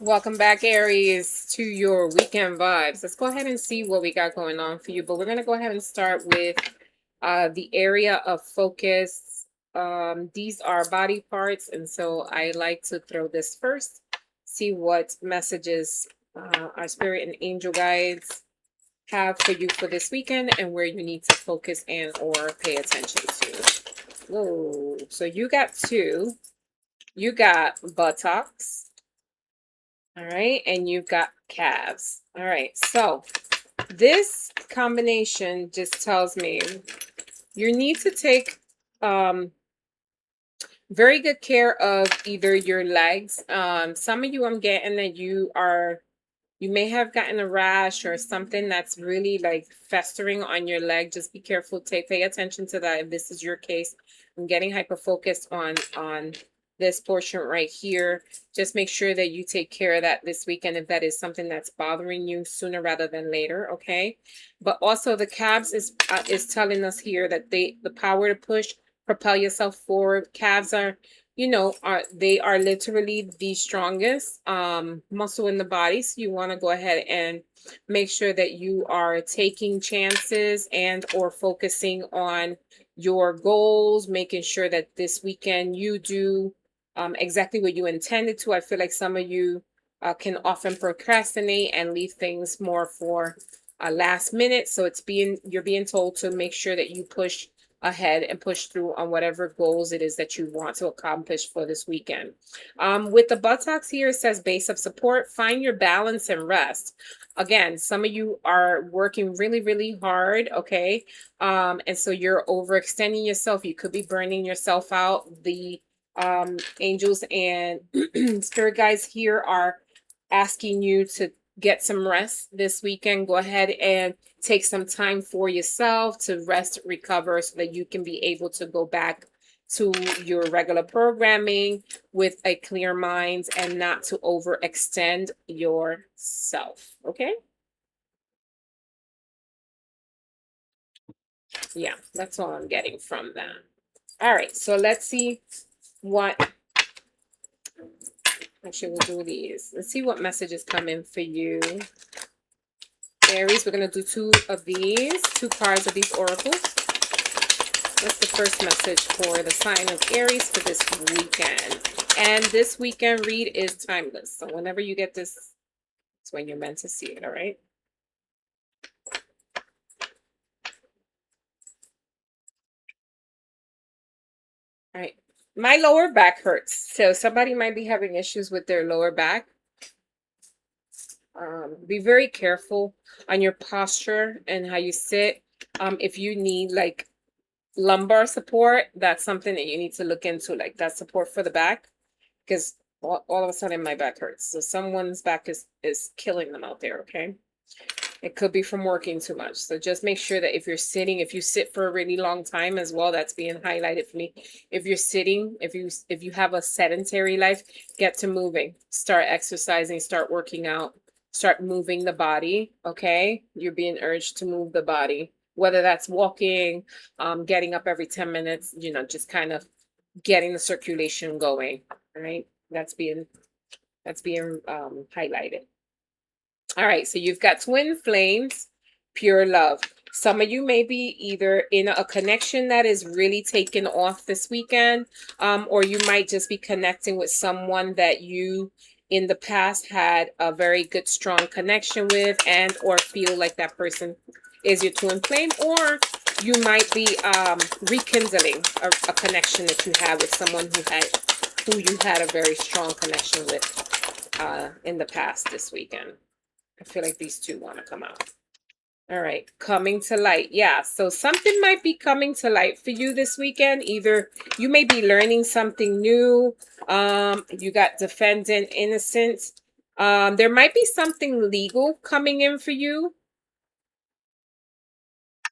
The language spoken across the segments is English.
Welcome back, Aries, to your weekend vibes. Let's go ahead and see what we got going on for you. But we're going to go ahead and start with the area of focus. These are body parts, and so I like to throw this first, see what messages our spirit and angel guides have for you for this weekend and where you need to focus and or pay attention to. Whoa. So you got two. You got buttocks. All right, and you've got calves. All right, so this combination just tells me you need to take very good care of either your legs. Some of you, I'm getting that you may have gotten a rash or something that's really like festering on your leg. Just be careful. Pay attention to that if this is your case. I'm getting hyper focused on this portion right here. Just make sure that you take care of that this weekend if that is something that's bothering you sooner rather than later, okay? But also the calves is telling us here that the power to push, propel yourself forward. Calves are they are literally the strongest muscle in the body. So you want to go ahead and make sure that you are taking chances and or focusing on your goals, making sure that this weekend you do exactly what you intended to. I feel like some of you can often procrastinate and leave things more for last minute. So you're being told to make sure that you push ahead and push through on whatever goals it is that you want to accomplish for this weekend. With the buttocks here, it says base of support, find your balance and rest. Again, some of you are working really, really hard, okay? And so you're overextending yourself. You could be burning yourself out. The angels and spirit guides here are asking you to get some rest this weekend. Go ahead and take some time for yourself to rest, recover, so that you can be able to go back to your regular programming with a clear mind and not to overextend yourself. Okay? Yeah, that's all I'm getting from that. All right, so let's see what. Actually, we'll do these. Let's see what messages come in for you. Aries, we're going to do two cards of these oracles. What's the first message for the sign of Aries for this weekend? And this weekend read is timeless. So whenever you get this, it's when you're meant to see it, all right? All right. My lower back hurts. So somebody might be having issues with their lower back. Be very careful on your posture and how you sit. If you need like lumbar support, that's something that you need to look into, like that support for the back, because all of a sudden my back hurts. So someone's back is killing them out there, okay? It could be from working too much. So just make sure that if you're sitting, if you sit for a really long time as well, that's being highlighted for me. If you're sitting, if you have a sedentary life, get to moving. Start exercising, start working out, start moving the body, okay? You're being urged to move the body, whether that's walking, getting up every 10 minutes, just kind of getting the circulation going, right? That's being highlighted. All right, so you've got twin flames, pure love. Some of you may be either in a connection that is really taken off this weekend, or you might just be connecting with someone that you in the past had a very good, strong connection with, and or feel like that person is your twin flame, or you might be rekindling a connection that you have with someone who you had a very strong connection with in the past this weekend. I feel like these two want to come out. All right, coming to light. Yeah, so something might be coming to light for you this weekend. Either you may be learning something new. You got defendant innocence. There might be something legal coming in for you.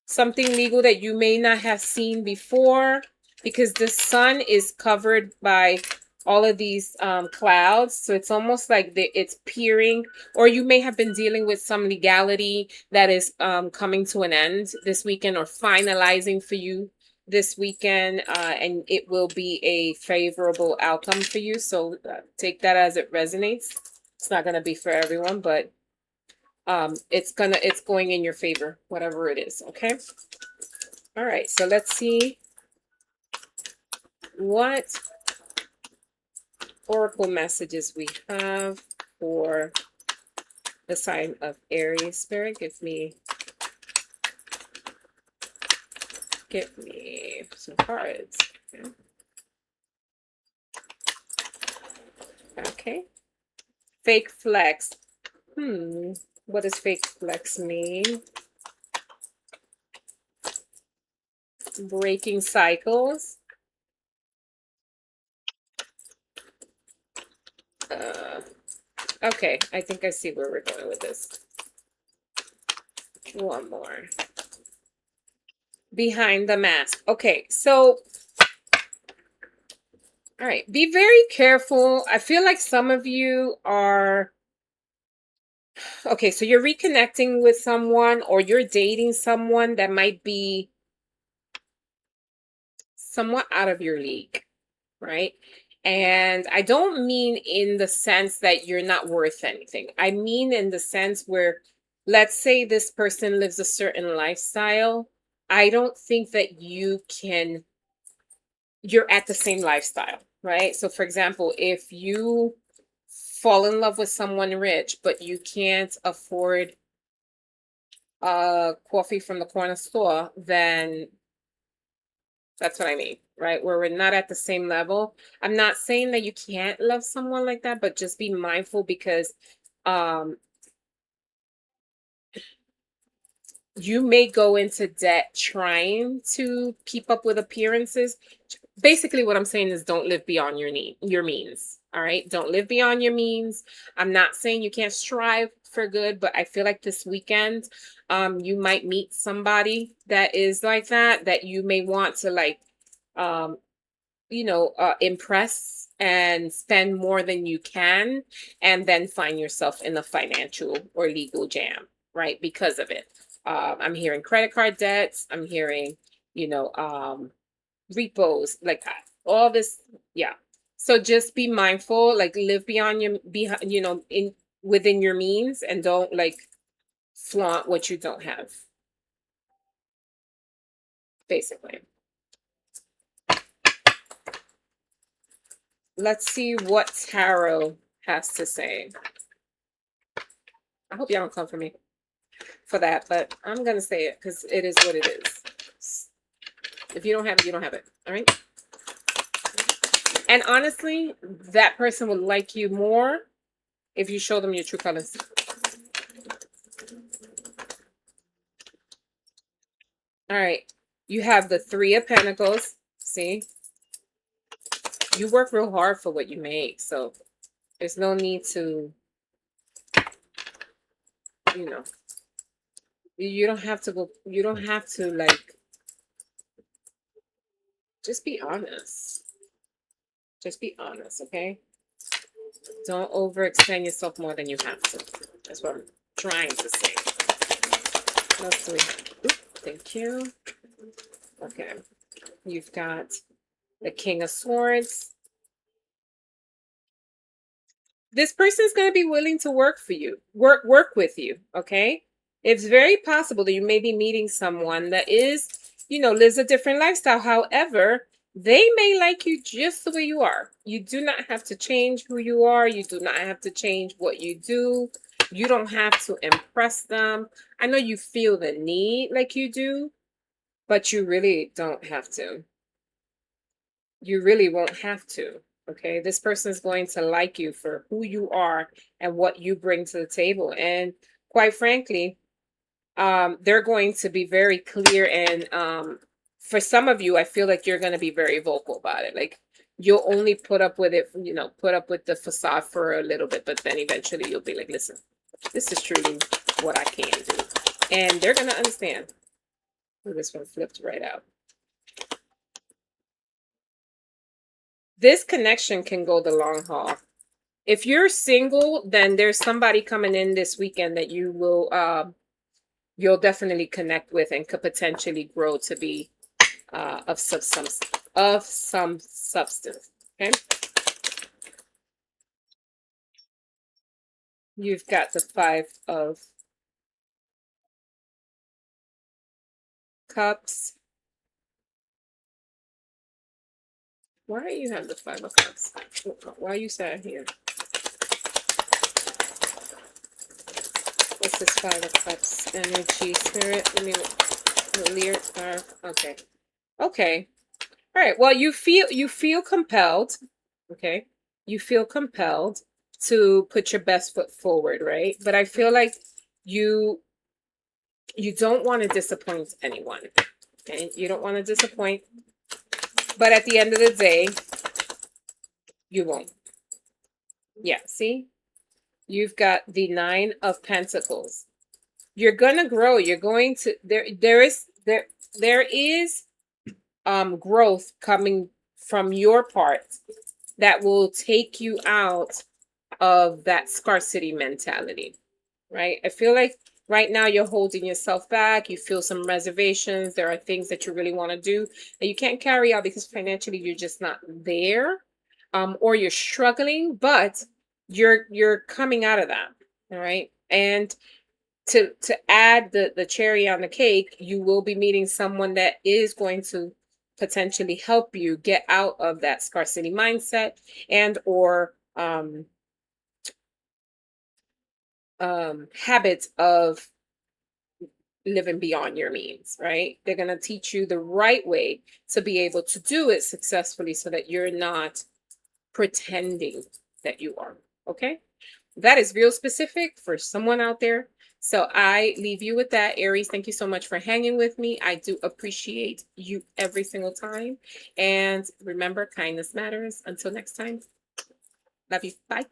Something legal that you may not have seen before, because the sun is covered by all of these clouds, so it's almost like it's peering, or you may have been dealing with some legality that is coming to an end this weekend or finalizing for you this weekend, and it will be a favorable outcome for you. So take that as it resonates. It's not gonna be for everyone, but it's going in your favor, whatever it is. Okay. All right. So let's see what oracle messages we have for the sign of Aries. Spirit, give me some cards. Okay. Okay. Fake flex. What does fake flex mean? Breaking cycles. Okay, I think I see where we're going with this. One more. Behind the mask. Okay, so, all right, be very careful. I feel like some of you are, okay, so you're reconnecting with someone or you're dating someone that might be somewhat out of your league, right? And I don't mean in the sense that you're not worth anything. I mean in the sense where, let's say this person lives a certain lifestyle. I don't think that you're at the same lifestyle, right? So, for example, if you fall in love with someone rich, but you can't afford coffee from the corner store, then that's what I mean, right? Where we're not at the same level. I'm not saying that you can't love someone like that, but just be mindful because um you may go into debt trying to keep up with appearances. Basically what I'm saying is don't live beyond your means. All right? Don't live beyond your means. I'm not saying you can't strive for good, but I feel like this weekend you might meet somebody that is like that you may want to like um impress and spend more than you can, and then find yourself in a financial or legal jam, right? Because of it. I'm hearing credit card debts. I'm hearing, you know, repos, like all this. Yeah. So just be mindful, like live beyond in within your means, and don't like flaunt what you don't have, basically. Let's see what tarot has to say. I hope y'all don't come for me for that, but I'm gonna say it because it is what it is. If you don't have it, you don't have it. All right. And honestly, that person would like you more if you show them your true colors. All right. You have the Three of Pentacles. See, you work real hard for what you make, so there's no need to, you know, you don't have to go. You don't have to like. Just be honest. Just be honest, okay? Don't overextend yourself more than you have to. That's what I'm trying to say. Let's see. Thank you. Okay. You've got the King of Swords. This person is going to be willing to work for you, work with you, okay? It's very possible that you may be meeting someone that is, lives a different lifestyle. However, they may like you just the way you are. You do not have to change who you are. You do not have to change what you do. You don't have to impress them. I know you feel the need like you do, but you really don't have to. You really won't have to. Okay. This person is going to like you for who you are and what you bring to the table. And quite frankly, they're going to be very clear. And for some of you, I feel like you're going to be very vocal about it. Like you'll only put up with it, put up with the facade for a little bit, but then eventually you'll be like, listen, this is truly what I can do. And they're going to understand. Oh, this one flipped right out. This connection can go the long haul. If you're single, then there's somebody coming in this weekend that you'll definitely connect with and could potentially grow to be of some substance. Okay. You've got the Five of Cups. Why do you have the Five of Cups? Why are you sat here? What's this Five of Cups energy? Spirit, let me clear. Okay. Okay. All right. Well, you feel compelled. Okay. You feel compelled to put your best foot forward, right? But I feel like you you don't want to disappoint anyone. Okay? You don't want to disappoint, but at the end of the day, you won't. Yeah, see? You've got the Nine of Pentacles. You're gonna grow. You're going to there is growth coming from your part that will take you out of that scarcity mentality, right? I feel like right now you're holding yourself back. You feel some reservations. There are things that you really want to do that you can't carry out because financially you're just not there, or you're struggling, but you're coming out of that, all right? And to add the cherry on the cake, you will be meeting someone that is going to potentially help you get out of that scarcity mindset and or habits of living beyond your means, right? They're going to teach you the right way to be able to do it successfully so that you're not pretending that you are. Okay? That is real specific for someone out there. So I leave you with that, Aries. Thank you so much for hanging with me. I do appreciate you every single time. And remember, kindness matters. Until next time, love you. Bye.